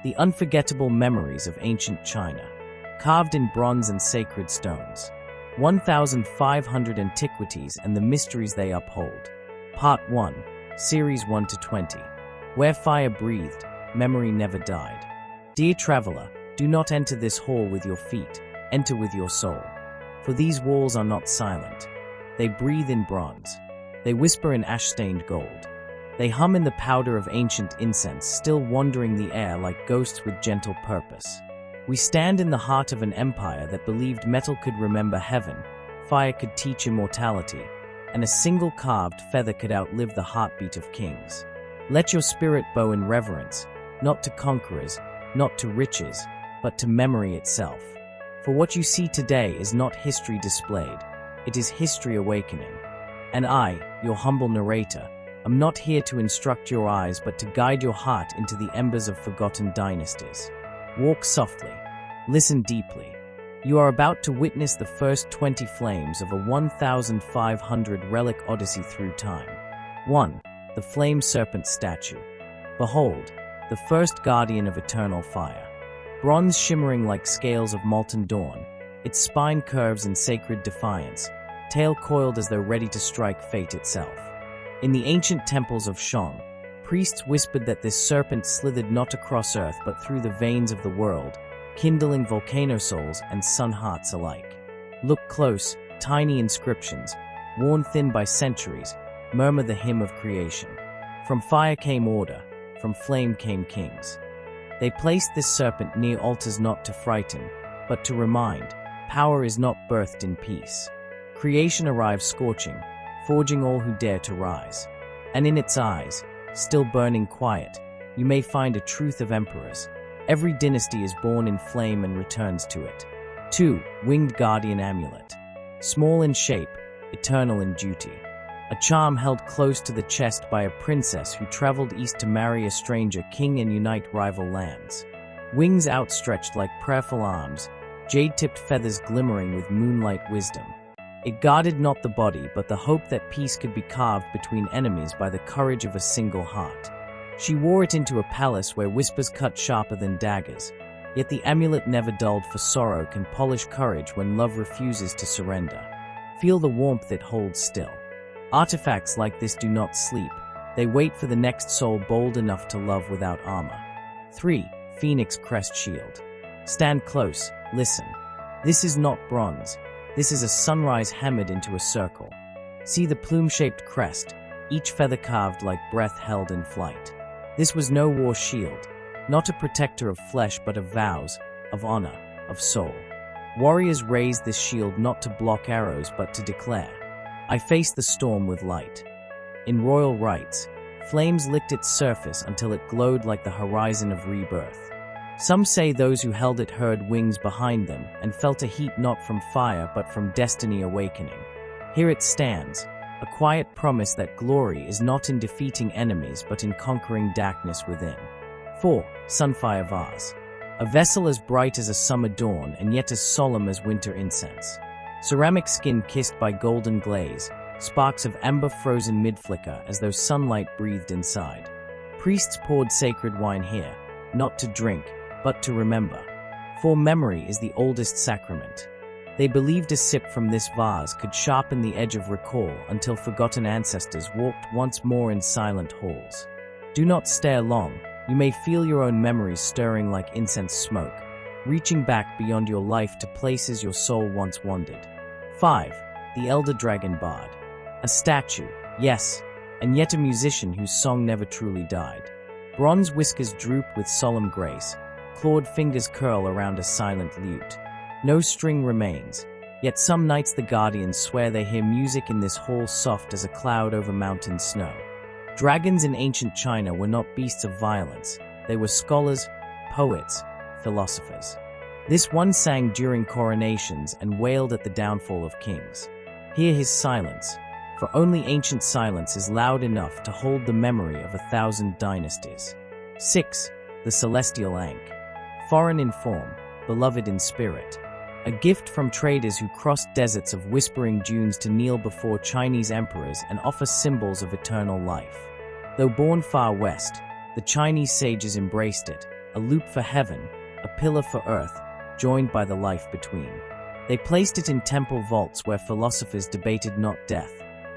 the unforgettable memories of ancient China, carved in bronze and sacred stones. 1,500 antiquities and the mysteries they uphold. Part 1, Series 1 to 20. Where fire breathed, memory never died. Dear traveler, do not enter this hall with your feet, enter with your soul. For these walls are not silent. They breathe in bronze. They whisper in ash-stained gold. They hum in the powder of ancient incense, still wandering the air like ghosts with gentle purpose. We stand in the heart of an empire that believed metal could remember heaven, fire could teach immortality, and a single carved feather could outlive the heartbeat of kings. Let your spirit bow in reverence, not to conquerors, not to riches, but to memory itself. For what you see today is not history displayed, it is history awakening. And I, your humble narrator, am not here to instruct your eyes but to guide your heart into the embers of forgotten dynasties. Walk softly. Listen deeply. You are about to witness the first 20 flames of a 1,500 relic odyssey through time. 1. The Flame Serpent Statue. Behold, the first guardian of eternal fire. Bronze shimmering like scales of molten dawn, its spine curves in sacred defiance, tail coiled as though ready to strike fate itself. In the ancient temples of Shang, priests whispered that this serpent slithered not across earth but through the veins of the world, kindling volcano souls and sun hearts alike. Look close, tiny inscriptions, worn thin by centuries, murmur the hymn of creation. From fire came order, from flame came kings. They placed this serpent near altars not to frighten, but to remind, power is not birthed in peace. Creation arrives scorching, forging all who dare to rise. And in its eyes, still burning quiet, you may find a truth of emperors. Every dynasty is born in flame and returns to it. 2. Winged Guardian Amulet. Small in shape, eternal in duty. A charm held close to the chest by a princess who traveled east to marry a stranger king and unite rival lands. Wings outstretched like prayerful arms, jade-tipped feathers glimmering with moonlight wisdom. It guarded not the body but the hope that peace could be carved between enemies by the courage of a single heart. She wore it into a palace where whispers cut sharper than daggers, yet the amulet never dulled, for sorrow can polish courage when love refuses to surrender. Feel the warmth it holds still. Artifacts like this do not sleep, they wait for the next soul bold enough to love without armor. 3. Phoenix Crest Shield. Stand close, listen. This is not bronze. This is a sunrise hammered into a circle. See the plume-shaped crest, each feather carved like breath held in flight. This was no war shield, not a protector of flesh but of vows, of honor, of soul. Warriors raised this shield not to block arrows but to declare, I face the storm with light. In royal rites, flames licked its surface until it glowed like the horizon of rebirth. Some say those who held it heard wings behind them and felt a heat not from fire but from destiny awakening. Here it stands, a quiet promise that glory is not in defeating enemies but in conquering darkness within. 4. Sunfire Vase. A vessel as bright as a summer dawn and yet as solemn as winter incense. Ceramic skin kissed by golden glaze, sparks of amber frozen mid-flicker as though sunlight breathed inside. Priests poured sacred wine here, not to drink, but to remember. For memory is the oldest sacrament. They believed a sip from this vase could sharpen the edge of recall until forgotten ancestors walked once more in silent halls. Do not stare long, you may feel your own memories stirring like incense smoke, reaching back beyond your life to places your soul once wandered. 5. The Elder Dragon Bard. A statue, yes, and yet a musician whose song never truly died. Bronze whiskers droop with solemn grace, clawed fingers curl around a silent lute. No string remains, yet some nights the guardians swear they hear music in this hall soft as a cloud over mountain snow. Dragons in ancient China were not beasts of violence, they were scholars, poets, philosophers. This one sang during coronations and wailed at the downfall of kings. Hear his silence, for only ancient silence is loud enough to hold the memory of 1,000 dynasties. 6. The Celestial Ankh. Foreign in form, beloved in spirit. A gift from traders who crossed deserts of whispering dunes to kneel before Chinese emperors and offer symbols of eternal life. Though born far west, the Chinese sages embraced it, a loop for heaven, a pillar for earth, joined by the life between. They placed it in temple vaults where philosophers debated not death,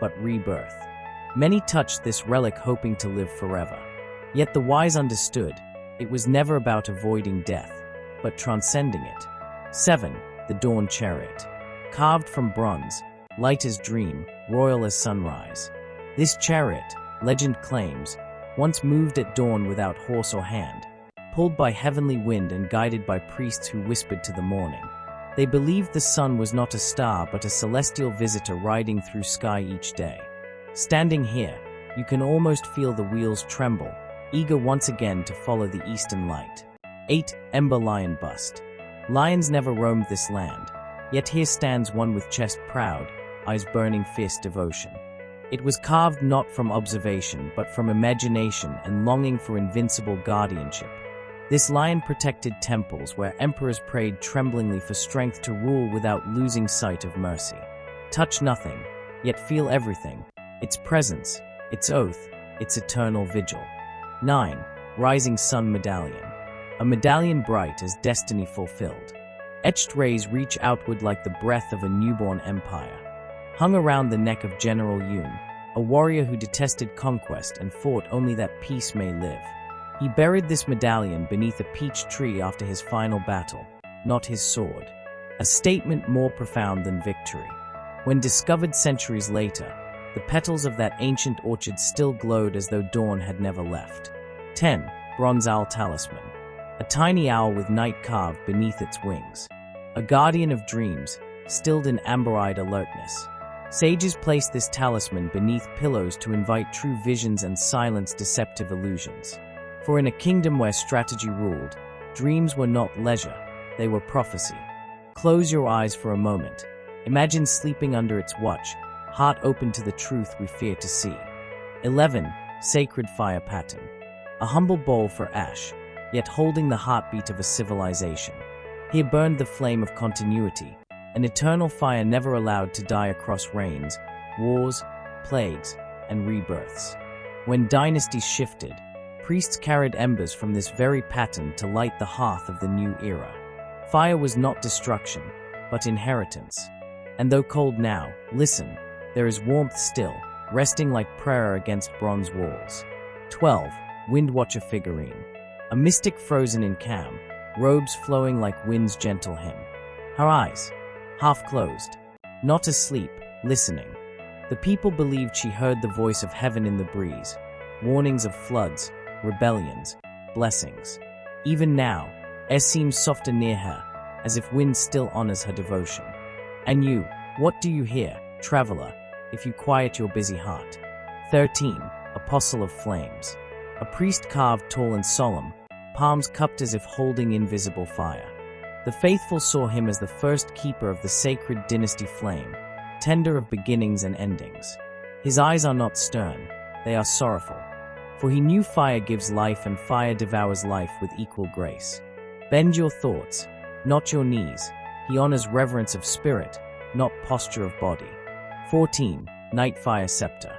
but rebirth. Many touched this relic hoping to live forever. Yet the wise understood, it was never about avoiding death, but transcending it. 7. The Dawn Chariot. Carved from bronze, light as dream, royal as sunrise. This chariot, legend claims, once moved at dawn without horse or hand, pulled by heavenly wind and guided by priests who whispered to the morning. They believed the sun was not a star but a celestial visitor riding through sky each day. Standing here, you can almost feel the wheels tremble, eager once again to follow the eastern light. 8. Ember Lion Bust. Lions never roamed this land, yet here stands one with chest proud, eyes burning fierce devotion. It was carved not from observation but from imagination and longing for invincible guardianship. This lion protected temples where emperors prayed tremblingly for strength to rule without losing sight of mercy. Touch nothing, yet feel everything, its presence, its oath, its eternal vigil. 9. Rising Sun Medallion. A medallion bright as destiny fulfilled. Etched rays reach outward like the breath of a newborn empire. Hung around the neck of General Yun, a warrior who detested conquest and fought only that peace may live. He buried this medallion beneath a peach tree after his final battle, not his sword. A statement more profound than victory. When discovered centuries later, the petals of that ancient orchid still glowed as though dawn had never left. 10. Bronze Owl Talisman. A tiny owl with night carved beneath its wings. A guardian of dreams, stilled in amber-eyed alertness. Sages placed this talisman beneath pillows to invite true visions and silence deceptive illusions. For in a kingdom where strategy ruled, dreams were not leisure, they were prophecy. Close your eyes for a moment. Imagine sleeping under its watch, heart open to the truth we fear to see. 11. Sacred Fire Pattern. A humble bowl for ash, yet holding the heartbeat of a civilization. Here burned the flame of continuity, an eternal fire never allowed to die across reigns, wars, plagues, and rebirths. When dynasties shifted, priests carried embers from this very pattern to light the hearth of the new era. Fire was not destruction, but inheritance. And though cold now, listen, there is warmth still, resting like prayer against bronze walls. 12. Windwatcher Figurine. A mystic frozen in calm, robes flowing like wind's gentle hymn. Her eyes, half closed, not asleep, listening. The people believed she heard the voice of heaven in the breeze, warnings of floods, rebellions, blessings. Even now, air seems softer near her, as if wind still honors her devotion. And you, what do you hear, traveler, if you quiet your busy heart? 13. Apostle of Flames. A priest carved tall and solemn, palms cupped as if holding invisible fire. The faithful saw him as the first keeper of the sacred dynasty flame, tender of beginnings and endings. His eyes are not stern, they are sorrowful. For he knew fire gives life and fire devours life with equal grace. Bend your thoughts, not your knees. He honors reverence of spirit, not posture of body. 14. Nightfire Scepter.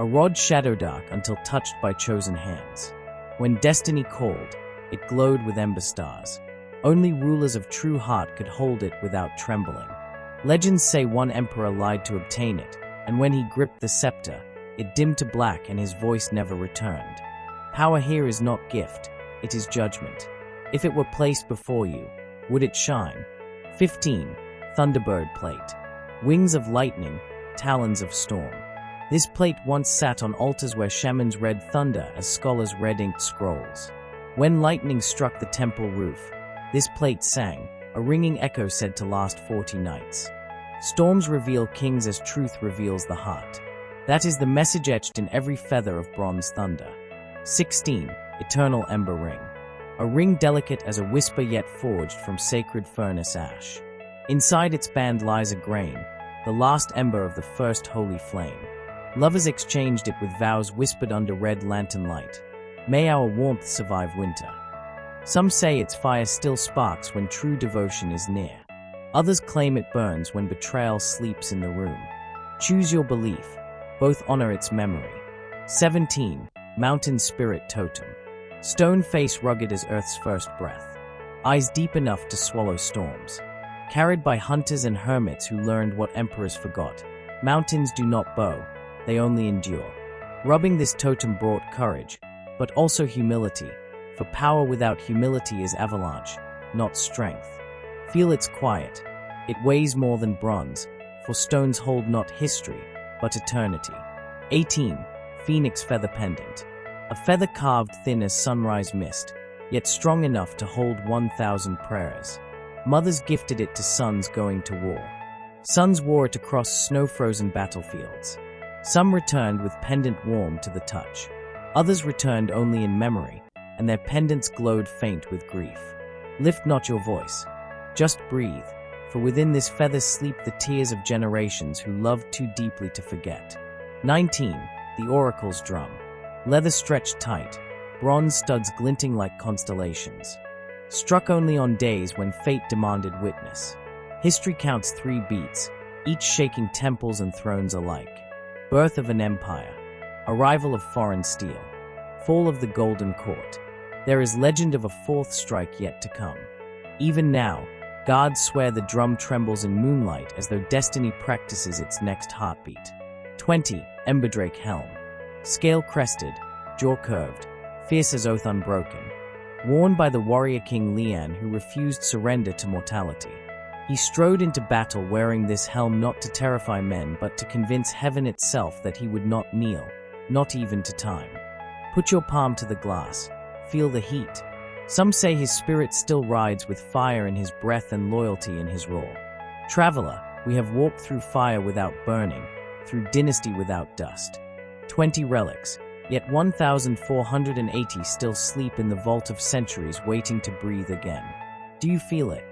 A rod shadow dark until touched by chosen hands. When destiny called, it glowed with ember stars. Only rulers of true heart could hold it without trembling. Legends say one emperor lied to obtain it, and when he gripped the scepter, it dimmed to black and his voice never returned. Power here is not gift, it is judgment. If it were placed before you, would it shine? 15. Thunderbird Plate. Wings of lightning, talons of storm. This plate once sat on altars where shamans read thunder as scholars read inked scrolls. When lightning struck the temple roof, this plate sang, a ringing echo said to last 40 nights. Storms reveal kings as truth reveals the heart. That is the message etched in every feather of bronze thunder. 16. Eternal Ember Ring. A ring delicate as a whisper yet forged from sacred furnace ash. Inside its band lies a grain, the last ember of the first holy flame. Lovers exchanged it with vows whispered under red lantern light. May our warmth survive winter. Some say its fire still sparks when true devotion is near. Others claim it burns when betrayal sleeps in the room. Choose your belief. Both honor its memory. 17. Mountain Spirit Totem. Stone face rugged as Earth's first breath. Eyes deep enough to swallow storms. Carried by hunters and hermits who learned what emperors forgot. Mountains do not bow, they only endure. Rubbing this totem brought courage, but also humility, for power without humility is avalanche, not strength. Feel its quiet. It weighs more than bronze, for stones hold not history, but eternity. 18. Phoenix Feather Pendant. A feather carved thin as sunrise mist, yet strong enough to hold 1,000 prayers. Mothers gifted it to sons going to war. Sons wore it across snow-frozen battlefields. Some returned with pendant warm to the touch. Others returned only in memory, and their pendants glowed faint with grief. Lift not your voice. Just breathe, for within this feather sleep the tears of generations who loved too deeply to forget. 19. The Oracle's Drum. Leather stretched tight, bronze studs glinting like constellations. Struck only on days when fate demanded witness. History counts 3 beats, each shaking temples and thrones alike. Birth of an empire. Arrival of foreign steel. Fall of the Golden Court. There is legend of a 4th strike yet to come. Even now, guards swear the drum trembles in moonlight as though destiny practices its next heartbeat. 20. Emberdrake Helm. Scale-crested, jaw-curved, fierce as oath unbroken. Worn by the warrior king Lian who refused surrender to mortality. He strode into battle wearing this helm not to terrify men but to convince heaven itself that he would not kneel, not even to time. Put your palm to the glass. Feel the heat. Some say his spirit still rides with fire in his breath and loyalty in his roar. Traveler, we have walked through fire without burning, through dynasty without dust. 20 relics, yet 1,480 still sleep in the vault of centuries waiting to breathe again. Do you feel it?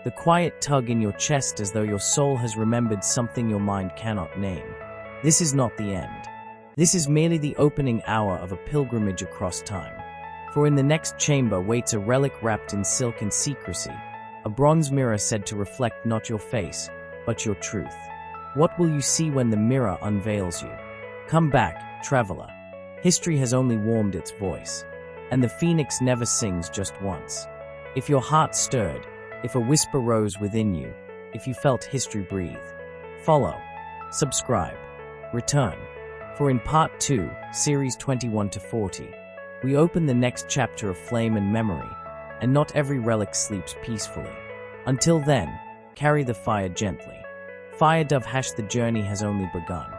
The quiet tug in your chest as though your soul has remembered something your mind cannot name. This is not the end. This is merely the opening hour of a pilgrimage across time. For in the next chamber waits a relic wrapped in silk and secrecy, a bronze mirror said to reflect not your face, but your truth. What will you see when the mirror unveils you? Come back, traveler. History has only warmed its voice, and the phoenix never sings just once. If your heart stirred, if a whisper rose within you, if you felt history breathe, follow, subscribe, return. For in Part 2, Series 21-40, we open the next chapter of flame and memory, and not every relic sleeps peacefully. Until then, carry the fire gently. Fire Dove # the journey has only begun.